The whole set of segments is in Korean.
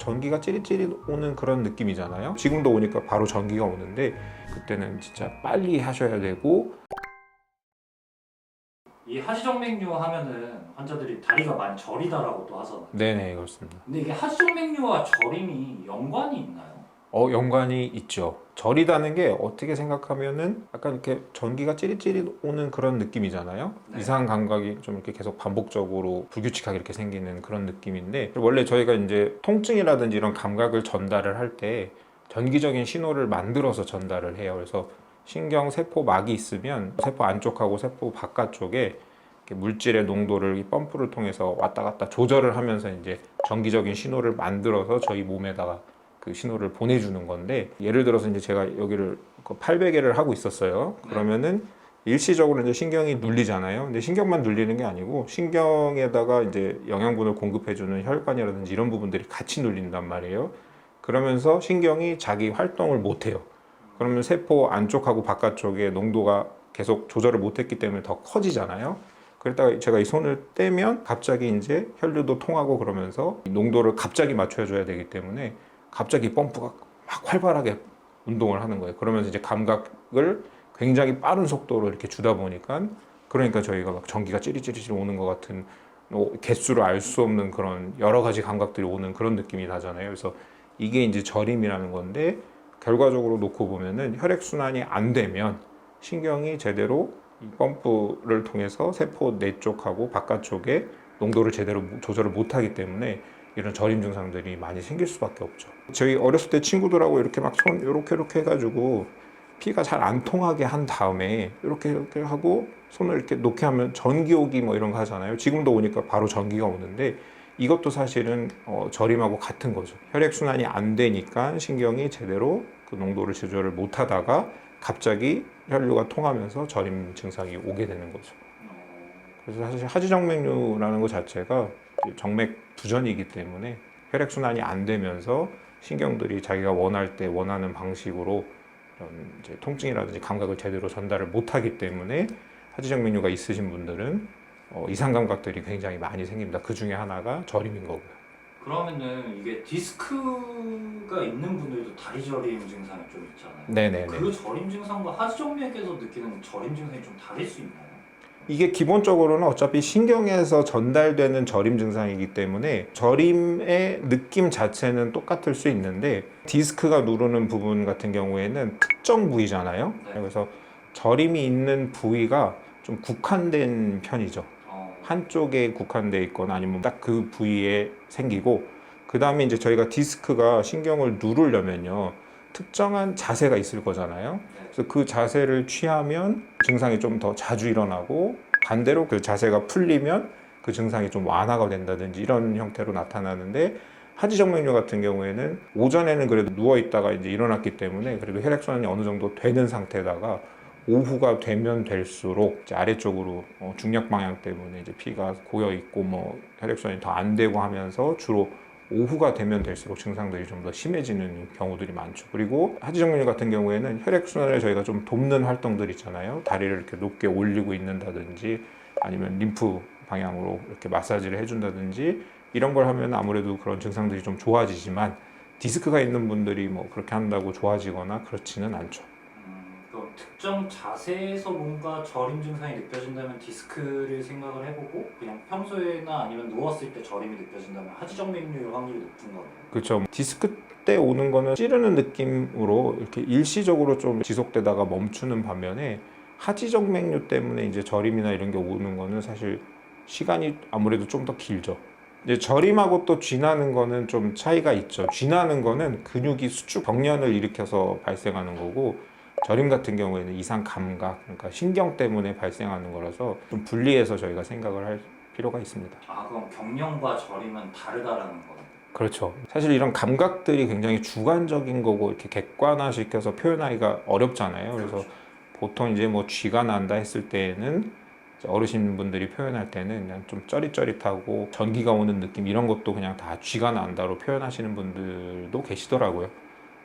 전기가 찌릿찌릿 오는 그런 느낌이잖아요. 지금도 오니까 바로 전기가 오는데 그때는 진짜 빨리 하셔야 되고. 이 하지정맥류 하면은 환자들이 다리가 많이 저리다라고 또 하잖아요. 네네, 그렇습니다. 근데 이게 하지정맥류와 저림이 연관이 있나요? 연관이 있죠. 저리다는 게 어떻게 생각하면은 약간 이렇게 전기가 찌릿찌릿 오는 그런 느낌이잖아요. 네. 이상 감각이 좀 이렇게 계속 반복적으로 불규칙하게 이렇게 생기는 그런 느낌인데, 원래 저희가 이제 통증이라든지 이런 감각을 전달을 할 때 전기적인 신호를 만들어서 전달을 해요. 그래서 신경 세포막이 있으면 세포 안쪽하고 세포 바깥쪽에 이렇게 물질의 농도를 이 펌프를 통해서 왔다 갔다 조절을 하면서 이제 전기적인 신호를 만들어서 저희 몸에다가 그 신호를 보내주는 건데, 예를 들어서 이제 제가 여기를 800회를 하고 있었어요. 그러면은 일시적으로 이제 신경이 눌리잖아요. 근데 신경만 눌리는 게 아니고 신경에다가 이제 영양분을 공급해주는 혈관이라든지 이런 부분들이 같이 눌린단 말이에요. 그러면서 신경이 자기 활동을 못 해요. 그러면 세포 안쪽하고 바깥쪽에 농도가 계속 조절을 못했기 때문에 더 커지잖아요. 그랬다가 제가 이 손을 떼면 갑자기 이제 혈류도 통하고 그러면서 농도를 갑자기 맞춰줘야 되기 때문에 갑자기 펌프가 막 활발하게 운동을 하는 거예요. 그러면서 이제 감각을 굉장히 빠른 속도로 이렇게 주다 보니까, 그러니까 저희가 막 전기가 찌릿찌릿 오는 것 같은, 개수를 알 수 없는 그런 여러 가지 감각들이 오는 그런 느낌이 나잖아요. 그래서 이게 이제 저림이라는 건데, 결과적으로 놓고 보면은 혈액순환이 안 되면 신경이 제대로 이 펌프를 통해서 세포 내 쪽하고 바깥쪽에 농도를 제대로 조절을 못하기 때문에 이런 저림 증상들이 많이 생길 수밖에 없죠. 저희 어렸을 때 친구들하고 이렇게 막 손 이렇게 해가지고 피가 잘 안 통하게 한 다음에 이렇게 하고 손을 이렇게 놓게 하면 전기 오기 뭐 이런 거 하잖아요. 지금도 오니까 바로 전기가 오는데, 이것도 사실은 저림하고 같은 거죠. 혈액순환이 안 되니까 신경이 제대로 그 농도를 조절을 못 하다가 갑자기 혈류가 통하면서 저림 증상이 오게 되는 거죠. 그래서 사실 하지정맥류라는 것 자체가 정맥 부전이기 때문에 혈액순환이 안 되면서 신경들이 자기가 원할 때 원하는 방식으로 이런 이제 통증이라든지 감각을 제대로 전달을 못하기 때문에 하지정맥류가 있으신 분들은 이상 감각들이 굉장히 많이 생깁니다. 그 중에 하나가 저림인 거고요. 그러면은 이게 디스크가 있는 분들도 다리 저림 증상이 좀 있잖아요. 네네네. 그 저림 증상과 하지정맥에서 느끼는 저림 증상이 좀 다를 수 있나요? 이게 기본적으로는 어차피 신경에서 전달되는 저림 증상이기 때문에 저림의 느낌 자체는 똑같을 수 있는데, 디스크가 누르는 부분 같은 경우에는 특정 부위잖아요. 네. 그래서 저림이 있는 부위가 좀 국한된 편이죠. 한쪽에 국한돼 있거나 아니면 딱 그 부위에 생기고, 그 다음에 이제 저희가 디스크가 신경을 누르려면요 특정한 자세가 있을 거잖아요. 그래서 그 자세를 취하면 증상이 좀 더 자주 일어나고, 반대로 그 자세가 풀리면 그 증상이 좀 완화가 된다든지 이런 형태로 나타나는데, 하지정맥류 같은 경우에는 오전에는 그래도 누워 있다가 이제 일어났기 때문에 그래도 혈액순환이 어느 정도 되는 상태다가 오후가 되면 될수록 이제 아래쪽으로 중력 방향 때문에 이제 피가 고여 있고 뭐 혈액순환이 더 안 되고 하면서 주로 오후가 되면 될수록 증상들이 좀 더 심해지는 경우들이 많죠. 그리고 하지정맥류 같은 경우에는 혈액순환을 저희가 좀 돕는 활동들 있잖아요. 다리를 이렇게 높게 올리고 있는다든지 아니면 림프 방향으로 이렇게 마사지를 해준다든지 이런 걸 하면 아무래도 그런 증상들이 좀 좋아지지만, 디스크가 있는 분들이 뭐 그렇게 한다고 좋아지거나 그렇지는 않죠. 그럼 특정 자세에서 뭔가 저림 증상이 느껴진다면 디스크를 생각을 해보고, 그냥 평소에나 아니면 누웠을 때 저림이 느껴진다면 하지정맥류일 확률이 높은 거네요. 그렇죠. 디스크 때 오는 거는 찌르는 느낌으로 이렇게 일시적으로 좀 지속되다가 멈추는 반면에, 하지정맥류 때문에 이제 저림이나 이런 게 오는 거는 사실 시간이 아무래도 좀 더 길죠. 이제 저림하고 또 쥐나는 거는 좀 차이가 있죠. 쥐나는 거는 근육이 수축 경련을 일으켜서 발생하는 거고, 저림 같은 경우에는 이상 감각, 그러니까 신경 때문에 발생하는 거라서 좀 분리해서 저희가 생각을 할 필요가 있습니다. 그럼 경련과 저림은 다르다라는 거네요. 그렇죠. 사실 이런 감각들이 굉장히 주관적인 거고 이렇게 객관화시켜서 표현하기가 어렵잖아요. 그래서 보통 이제 뭐 쥐가 난다 했을 때에는 어르신분들이 표현할 때는 그냥 좀 쩌릿쩌릿하고 전기가 오는 느낌 이런 것도 그냥 다 쥐가 난다로 표현하시는 분들도 계시더라고요.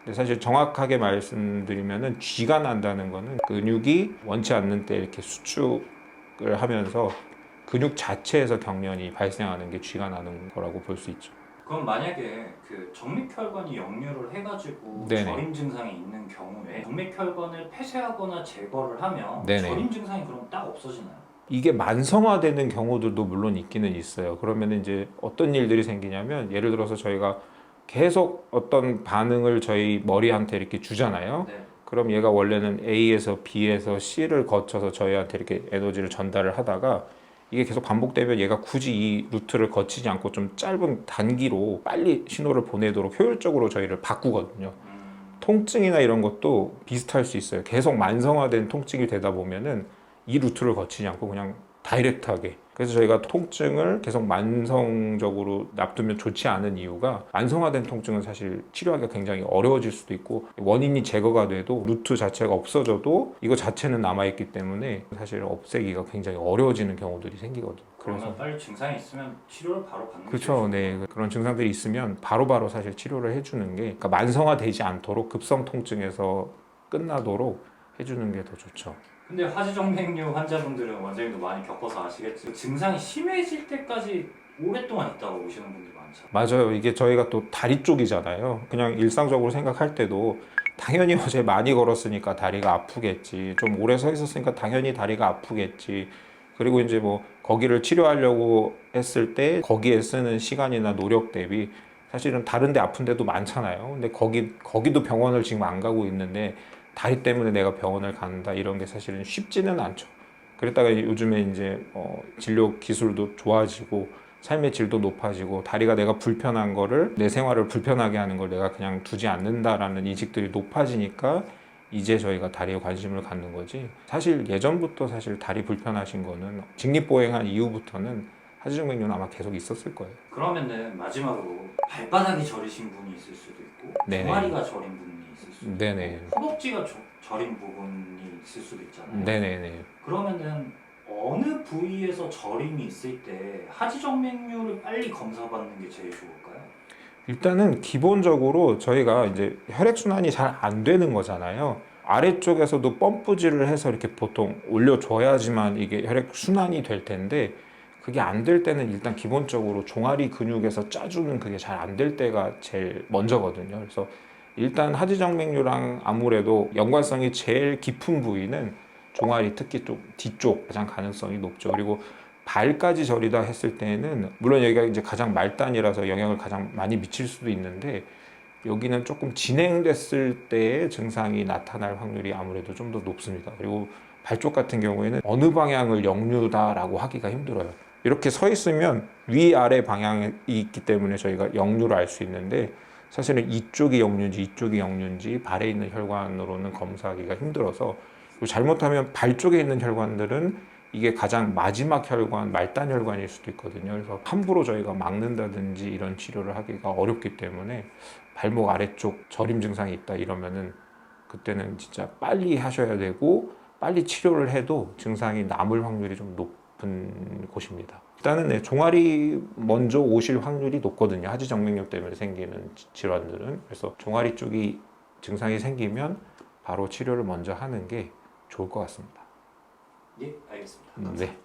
근데 사실 정확하게 말씀드리면은 쥐가 난다는 거는 근육이 원치 않는 때 이렇게 수축을 하면서 근육 자체에서 경련이 발생하는 게 쥐가 나는 거라고 볼 수 있죠. 그럼 만약에 그 정맥혈관이 역류를 해가지고 네네. 저림 증상이 있는 경우에 정맥혈관을 폐쇄하거나 제거를 하면 네네. 저림 증상이 그럼 딱 없어지나요? 이게 만성화되는 경우들도 물론 있기는 있어요. 그러면 이제 어떤 일들이 생기냐면 예를 들어서 저희가 계속 어떤 반응을 저희 머리한테 이렇게 주잖아요. 네. 그럼 얘가 원래는 A에서 B에서 C를 거쳐서 저희한테 이렇게 에너지를 전달을 하다가 이게 계속 반복되면 얘가 굳이 이 루트를 거치지 않고 좀 짧은 단기로 빨리 신호를 보내도록 효율적으로 저희를 바꾸거든요. 통증이나 이런 것도 비슷할 수 있어요. 계속 만성화된 통증이 되다 보면은 이 루트를 거치지 않고 그냥 다이렉트하게. 그래서 저희가 통증을 계속 만성적으로 놔두면 좋지 않은 이유가 만성화된 통증은 사실 치료하기가 굉장히 어려워질 수도 있고 원인이 제거가 돼도 루트 자체가 없어져도 이거 자체는 남아있기 때문에 사실 없애기가 굉장히 어려워지는 경우들이 생기거든요. 그러면 그래서 빨리 증상이 있으면 치료를 바로 받는 게 그렇죠. 제일 네. 그런 증상들이 있으면 바로바로 사실 치료를 해주는 게 그러니까 만성화되지 않도록 급성 통증에서 끝나도록 해주는 게 더 좋죠. 근데 화지정맥류 환자분들은 원장님도 많이 겪어서 아시겠지만 증상이 심해질 때까지 오랫동안 있다가 오시는 분들이 많잖아요. 맞아요. 이게 저희가 또 다리 쪽이잖아요. 그냥 일상적으로 생각할 때도 당연히 어제 많이 걸었으니까 다리가 아프겠지. 좀 오래 서 있었으니까 당연히 다리가 아프겠지. 그리고 이제 뭐 거기를 치료하려고 했을 때 거기에 쓰는 시간이나 노력 대비 사실은 다른 데 아픈 데도 많잖아요. 근데 거기도 병원을 지금 안 가고 있는데 다리 때문에 내가 병원을 간다 이런 게 사실은 쉽지는 않죠. 그랬다가 요즘에 이제 진료 기술도 좋아지고 삶의 질도 높아지고 다리가 내가 불편한 거를 내 생활을 불편하게 하는 걸 내가 그냥 두지 않는다라는 인식들이 높아지니까 이제 저희가 다리에 관심을 갖는 거지. 사실 예전부터 사실 다리 불편하신 거는 직립보행한 이후부터는 하지정맥류는 아마 계속 있었을 거예요. 그러면은 마지막으로 발바닥이 저리신 분이 있을 수도 있고 네네. 종아리가 저린 분이 있을 수도 있고 네네. 허벅지가 저린 부분이 있을 수도 있잖아요. 네네네. 그러면은 어느 부위에서 저림이 있을 때 하지정맥류를 빨리 검사받는 게 제일 좋을까요? 일단은 기본적으로 저희가 이제 혈액순환이 잘 안 되는 거잖아요. 아래쪽에서도 펌프질을 해서 이렇게 보통 올려줘야지만 이게 혈액순환이 될 텐데 그게 안 될 때는 일단 기본적으로 종아리 근육에서 짜주는 그게 잘 안 될 때가 제일 먼저거든요. 그래서 일단 하지정맥류랑 아무래도 연관성이 제일 깊은 부위는 종아리 특히 좀 뒤쪽 가장 가능성이 높죠. 그리고 발까지 저리다 했을 때는 물론 여기가 이제 가장 말단이라서 영향을 가장 많이 미칠 수도 있는데 여기는 조금 진행됐을 때의 증상이 나타날 확률이 아무래도 좀 더 높습니다. 그리고 발 쪽 같은 경우에는 어느 방향을 역류다라고 하기가 힘들어요. 이렇게 서 있으면 위아래 방향이 있기 때문에 저희가 역류를 알 수 있는데 사실은 이쪽이 역류인지 이쪽이 역류인지 발에 있는 혈관으로는 검사하기가 힘들어서 그리고 잘못하면 발 쪽에 있는 혈관들은 이게 가장 마지막 혈관, 말단 혈관일 수도 있거든요. 그래서 함부로 저희가 막는다든지 이런 치료를 하기가 어렵기 때문에 발목 아래쪽 저림 증상이 있다 이러면은 그때는 진짜 빨리 하셔야 되고 빨리 치료를 해도 증상이 남을 확률이 좀 높은 곳입니다. 일단은 네, 종아리 먼저 오실 확률이 높거든요. 하지정맥류 때문에 생기는 질환들은. 그래서 종아리 쪽이 증상이 생기면 바로 치료를 먼저 하는 게 좋을 것 같습니다. 예, 알겠습니다. 네.